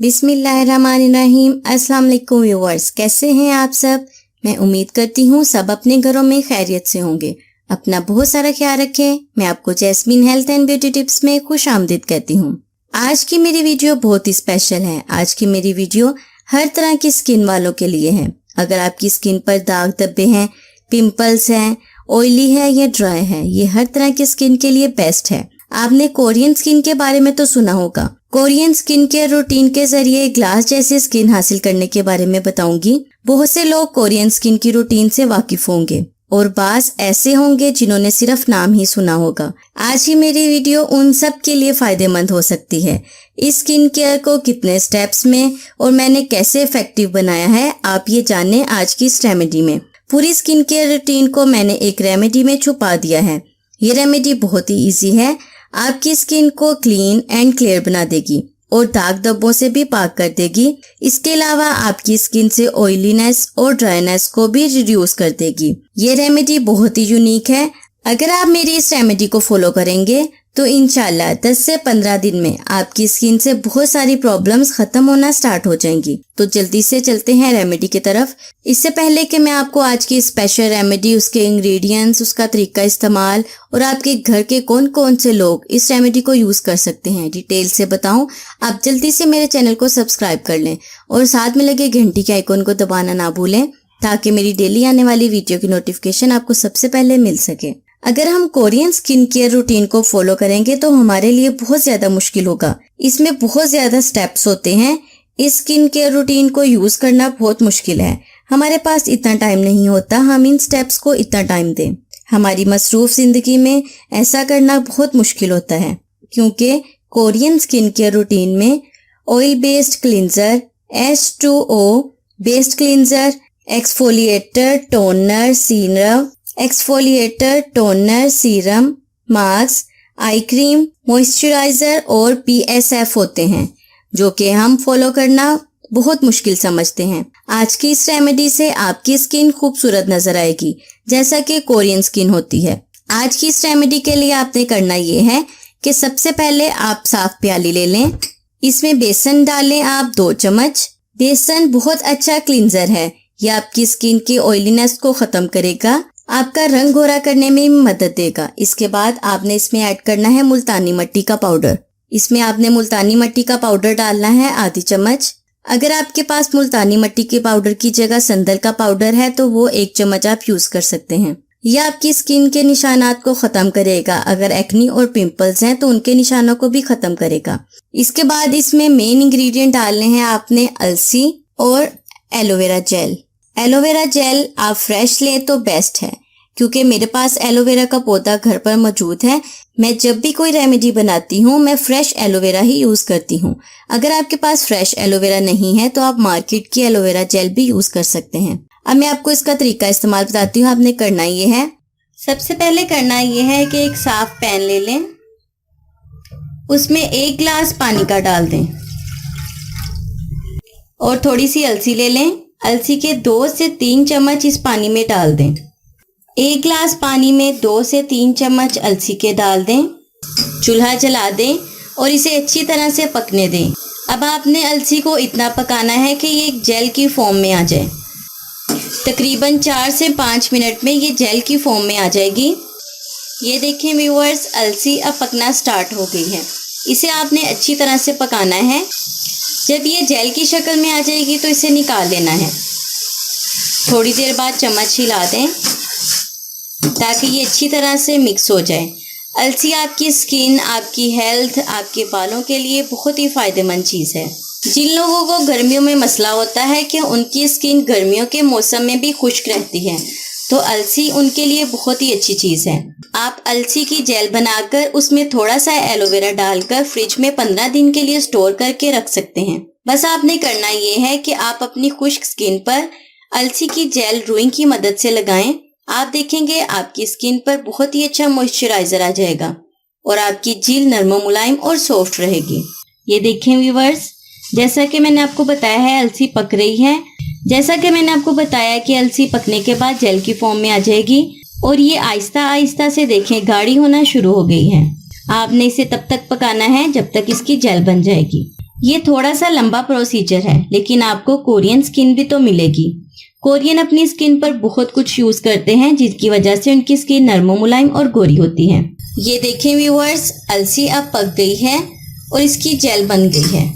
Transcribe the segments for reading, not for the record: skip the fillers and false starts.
बिस्मिल्लाहिर्रहमानिर्रहीम। अस्सलाम वालेकुम व्यूअर्स, कैसे हैं आप सब। मैं उम्मीद करती हूँ सब अपने घरों में खैरियत से होंगे। अपना बहुत सारा ख्याल रखें। मैं आपको jasmine health and beauty tips में खुश आमदीद कहती हूँ। आज की मेरी वीडियो बहुत ही स्पेशल है। आज की मेरी वीडियो हर तरह की स्किन वालों के लिए है। अगर आपकी स्किन पर दाग धब्बे हैं, पिंपल्स हैं, ऑयली है या ड्राई है, ये हर तरह की स्किन के लिए बेस्ट है। आपने कोरियन स्किन के बारे में तो सुना होगा। कोरियन स्किन केयर रूटीन के जरिए ग्लास जैसी स्किन हासिल करने के बारे में बताऊंगी। बहुत से लोग कोरियन स्किन की रूटीन से वाकिफ होंगे और बास ऐसे होंगे जिन्होंने सिर्फ नाम ही सुना होगा। आज की मेरी वीडियो उन सब के लिए फायदेमंद हो सकती है। इस स्किन केयर को कितने स्टेप्स में और मैंने कैसे इफेक्टिव बनाया है, आप ये जानें आज की इस रेमेडी में। पूरी स्किन केयर रूटीन को मैंने एक रेमेडी में छुपा दिया है। ये रेमेडी बहुत ही इजी है, आपकी स्किन को क्लीन एंड क्लियर बना देगी और दाग धब्बों से भी पाक कर देगी। इसके अलावा आपकी स्किन से ऑयलीनेस और ड्राईनेस को भी रिड्यूस कर देगी। ये रेमेडी बहुत ही यूनिक है। अगर आप मेरी इस रेमेडी को फॉलो करेंगे तो इंशाल्लाह 10 से 15 दिन में आपकी स्किन से बहुत सारी प्रॉब्लम्स खत्म होना स्टार्ट हो जाएंगी। तो जल्दी से चलते हैं रेमेडी की तरफ। इससे पहले कि मैं आपको आज की स्पेशल रेमेडी, उसके इंग्रेडिएंट्स, उसका तरीका इस्तेमाल और आपके घर के कौन कौन से लोग इस रेमेडी को यूज कर सकते हैं डिटेल से बताऊं, आप जल्दी से मेरे चैनल को सब्सक्राइब कर लें और साथ में लगे घंटी के आइकन को दबाना ना भूलें ताकि मेरी डेली आने वाली वीडियो की नोटिफिकेशन आपको सबसे पहले मिल सके। अगर हम कोरियन स्किन केयर रूटीन को फॉलो करेंगे तो हमारे लिए बहुत ज्यादा मुश्किल होगा। इसमें बहुत ज्यादा स्टेप्स होते हैं। इस स्किन केयर रूटीन को यूज करना बहुत मुश्किल है। हमारे पास इतना टाइम नहीं होता हम इन स्टेप्स को इतना टाइम दें। हमारी मसरूफ जिंदगी में ऐसा करना बहुत मुश्किल होता है क्योंकि कोरियन स्किन केयर रूटीन में oil based cleanser, H2O based cleanser, exfoliator, toner, serum, mask, eye cream, moisturiser और PSF होते हैं जो कि हम फॉलो करना बहुत मुश्किल समझते हैं। आज की इस रेमेडी से आपकी स्किन खूबसूरत नजर आएगी जैसा कि कोरियन स्किन होती है। आज की इस रेमेडी के लिए आपने करना ये है कि सबसे पहले आप साफ प्याली ले लें। इसमें बेसन डालें आप 2 चम्मच। बेसन बहुत अच्छा क्लींजर है। यह आपकी स्किन की ऑयलीनेस को खत्म करेगा, आपका रंग गोरा करने में मदद देगा। इसके बाद आपने इसमें ऐड करना है मुल्तानी मिट्टी का पाउडर। इसमें आपने मुल्तानी मिट्टी का पाउडर डालना है आधी चम्मच। अगर आपके पास मुल्तानी मिट्टी के पाउडर की जगह संदल का पाउडर है तो वो 1 चम्मच आप यूज कर सकते हैं। यह आपकी स्किन के निशानात को खत्म करेगा। अगर एक्नी और पिंपल्स हैं तो उनके निशानों को भी खत्म करेगा। इसके बाद इसमें मेन इंग्रेडिएंट डालने हैं आपने अलसी और एलोवेरा जेल। एलोवेरा जेल आप फ्रेश लें तो बेस्ट है क्योंकि मेरे पास एलोवेरा का पौधा घर पर मौजूद है। मैं जब भी कोई रेमेडी बनाती हूँ मैं फ्रेश एलोवेरा ही यूज करती हूँ। अगर आपके पास फ्रेश एलोवेरा नहीं है तो आप मार्केट की एलोवेरा जेल भी यूज कर सकते हैं। अब मैं आपको इसका तरीका इस्तेमाल बताती हूँ। आपने करना ये है, सबसे पहले करना ये है कि एक साफ पैन ले लें, उसमें 1 गिलास पानी का डाल दें और थोड़ी सी अलसी ले लें। अलसी के 2 से 3 चम्मच इस पानी में डाल दें। 1 गिलास पानी में 2 से 3 चम्मच अलसी के डाल दें। चूल्हा जला दें और इसे अच्छी तरह से पकने दें। अब आपने अलसी को इतना पकाना है कि ये एक जेल की फॉर्म में आ जाए। तकरीबन 4 से 5 मिनट में ये जेल की फॉर्म में आ जाएगी। ये देखें व्यूअर्स, अलसी अब पकना स्टार्ट हो गई है। इसे आपने अच्छी तरह से पकाना है। जब ये जेल की शक्ल में आ जाएगी तो इसे निकाल लेना है। थोड़ी देर बाद चम्मच हिला दें ताकि ये अच्छी तरह से मिक्स हो जाए। अलसी आपकी स्किन, आपकी हेल्थ, आपके बालों के लिए बहुत ही फायदेमंद चीज़ है। जिन लोगों को गर्मियों में मसला होता है कि उनकी स्किन गर्मियों के मौसम में भी खुश्क रहती है तो अलसी उनके लिए बहुत ही अच्छी चीज़ है। आप अलसी की जेल बनाकर उसमें थोड़ा सा एलोवेरा डालकर फ्रिज में 15 दिन के लिए स्टोर करके रख सकते हैं। बस आपने करना ये है कि आप अपनी खुश्क स्किन पर अलसी की जेल रुई की मदद से लगाएं। आप देखेंगे आपकी स्किन पर बहुत ही अच्छा मॉइस्चराइजर आ जाएगा और आपकी जील नरम मुलायम और सॉफ्ट रहेगी। ये देखें व्यूअर्स, जैसा कि मैंने आपको बताया है अलसी पक रही है। जैसा कि मैंने आपको बताया कि अलसी पकने के बाद जेल की फॉर्म में आ जाएगी और ये आहिस्ता आहिस्ता से देखें गाढ़ी होना शुरू हो गई है। आपने इसे तब तक पकाना है जब तक इसकी जेल बन जाएगी। ये थोड़ा सा लंबा प्रोसीजर है, लेकिन आपको कोरियन स्किन भी तो मिलेगी। कोरियन अपनी स्किन पर बहुत कुछ यूज करते हैं, जिसकी वजह से उनकी स्किन नरम मुलायम और गोरी होती है। ये देखें व्यूअर्स, अलसी अब पक गई है और इसकी जेल बन गई है।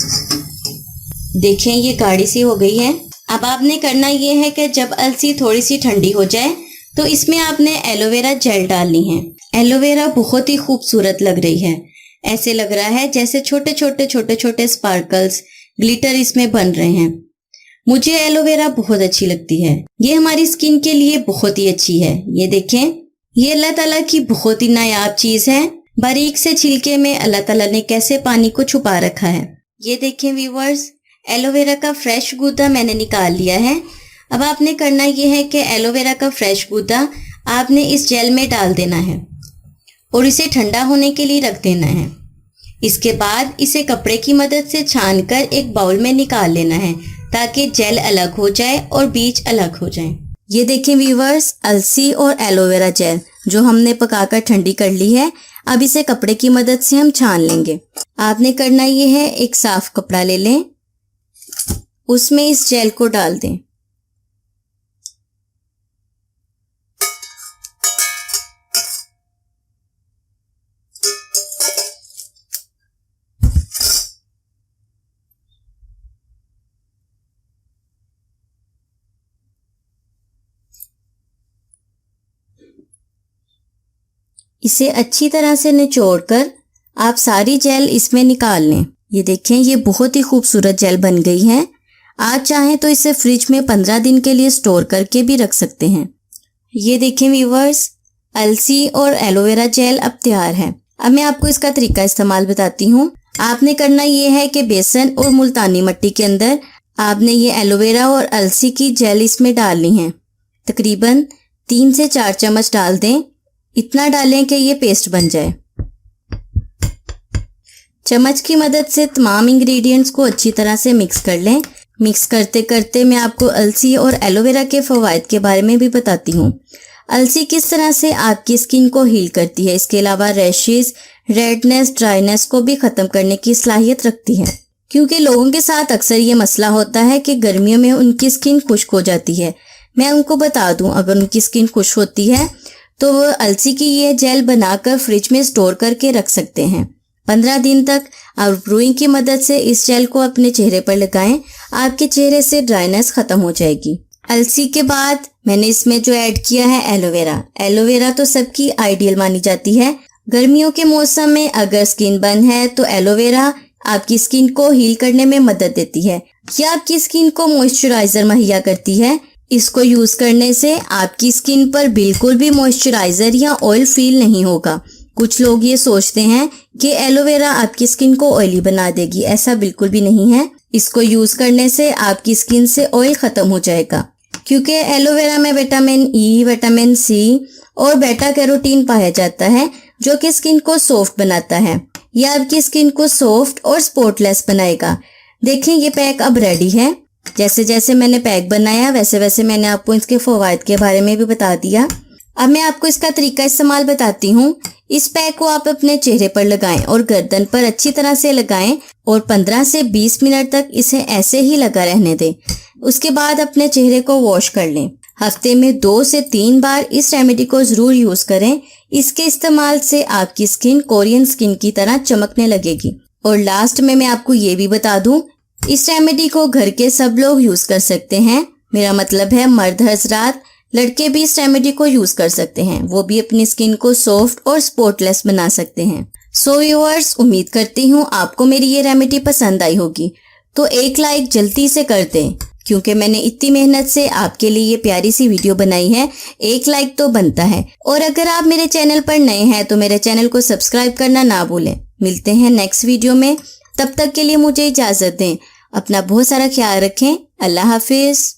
देखें ये गाढ़ी सी हो गई है। अब आपने करना ये है कि जब अलसी थोड़ी सी ठंडी हो जाए तो इसमें आपने एलोवेरा जेल डालनी है। एलोवेरा बहुत ही खूबसूरत लग रही है, ऐसे लग रहा है जैसे छोटे छोटे स्पार्कल्स, ग्लिटर इसमें बन रहे हैं। मुझे एलोवेरा बहुत अच्छी लगती है, ये हमारी स्किन के लिए बहुत ही अच्छी है। ये देखें, ये अल्लाह ताला की बहुत ही नायाब चीज है। बारीक से छिलके में अल्लाह ताला ने कैसे पानी को छुपा रखा है। ये देखें व्यूअर्स, एलोवेरा का फ्रेश गूदा मैंने निकाल लिया है। अब आपने करना ये है कि एलोवेरा का फ्रेश गूदा आपने इस जेल में डाल देना है और इसे ठंडा होने के लिए रख देना है। इसके बाद इसे कपड़े की मदद से छानकर एक बाउल में निकाल लेना है ताकि जेल अलग हो जाए और बीज अलग हो जाए। ये देखें व्यूअर्स, अलसी और एलोवेरा जेल जो हमने पकाकर ठंडी कर ली है, अब इसे कपड़े की मदद से हम छान लेंगे। आपने करना ये है, एक साफ कपड़ा ले लें, उसमें इस जेल को डाल दें। इसे अच्छी तरह से निचोड़कर आप सारी जेल इसमें निकाल लें। ये देखें, ये बहुत ही खूबसूरत जेल बन गई है। आज चाहें तो इसे फ्रिज में 15 दिन के लिए स्टोर करके भी रख सकते हैं। ये देखें व्यूअर्स, अलसी और एलोवेरा जेल अब तैयार है। अब मैं आपको इसका तरीका इस्तेमाल बताती हूँ। आपने करना ये है कि बेसन और मुल्तानी मिट्टी के अंदर आपने ये एलोवेरा और अलसी की जेल इसमें डालनी है। तकरीबन 3 से 4 चम्मच डाल दें। इतना डालें कि ये पेस्ट बन जाए। चम्मच की मदद से तमाम इंग्रेडिएंट्स को अच्छी तरह से मिक्स कर लें। मिक्स करते करते मैं आपको अलसी और एलोवेरा के फवायद के बारे में भी बताती हूँ। अलसी किस तरह से आपकी स्किन को हील करती है, इसके अलावा रैशेस, रेडनेस, ड्राइनेस को भी खत्म करने की सलाहियत रखती है। क्योंकि लोगों के साथ अक्सर ये मसला होता है कि गर्मियों में उनकी स्किन खुश्क हो जाती है। मैं उनको बता दूं, अगर उनकी स्किन खुश्क होती है तो वो अलसी की ये जेल बनाकर फ्रिज में स्टोर करके रख सकते हैं 15 दिन तक। और ब्रूइंग की मदद से इस जेल को अपने चेहरे पर लगाएं, आपके चेहरे से ड्राइनेस खत्म हो जाएगी। अलसी के बाद मैंने इसमें जो ऐड किया है एलोवेरा। एलोवेरा तो सबकी आइडियल मानी जाती है। गर्मियों के मौसम में अगर स्किन बर्न है तो एलोवेरा आपकी स्किन को हील करने में मदद देती है। यह आपकी स्किन को मॉइस्चराइजर मुहैया करती है। इसको यूज करने से आपकी स्किन पर बिल्कुल भी मॉइस्चराइजर या ऑयल फील नहीं होगा। कुछ लोग ये सोचते हैं कि एलोवेरा आपकी स्किन को ऑयली बना देगी, ऐसा बिल्कुल भी नहीं है। इसको यूज करने से आपकी स्किन से ऑयल खत्म हो जाएगा, क्योंकि एलोवेरा में विटामिन ई, विटामिन सी और बेटा कैरोटीन पाया जाता है, जो कि स्किन को सॉफ्ट बनाता है। यह आपकी स्किन को सॉफ्ट और स्पॉटलेस बनाएगा। देखें, ये पैक अब रेडी है। जैसे जैसे मैंने पैक बनाया वैसे वैसे मैंने आपको इसके फवायद के बारे में भी बता दिया। अब मैं आपको इसका तरीका इस्तेमाल बताती हूँ। इस पैक को आप अपने चेहरे पर लगाएं और गर्दन पर अच्छी तरह से लगाएं और 15 से 20 मिनट तक इसे ऐसे ही लगा रहने दें। उसके बाद अपने चेहरे को वॉश कर लें। हफ्ते में 2 से 3 बार इस रेमेडी को जरूर यूज करें। इसके इस्तेमाल से आपकी स्किन कोरियन स्किन की तरह चमकने लगेगी। और लास्ट में मैं आपको ये भी बता दूं, इस रेमेडी को घर के सब लोग यूज कर सकते हैं। मेरा मतलब है मर्द हजरात, लड़के भी इस रेमेडी को यूज कर सकते हैं। वो भी अपनी स्किन को सॉफ्ट और स्पॉटलेस बना सकते हैं। सो व्यूअर्स, उम्मीद करती हूँ आपको मेरी ये रेमेडी पसंद आई होगी। तो एक लाइक जल्दी से कर दें, क्योंकि मैंने इतनी मेहनत से आपके लिए ये प्यारी सी वीडियो बनाई है। एक लाइक तो बनता है। और अगर आप मेरे चैनल पर नए हैं तो मेरे चैनल को सब्सक्राइब करना ना भूलें। मिलते हैं नेक्स्ट वीडियो में, तब तक के लिए मुझे इजाजत दें। अपना बहुत सारा ख्याल रखें। अल्लाह हाफिज।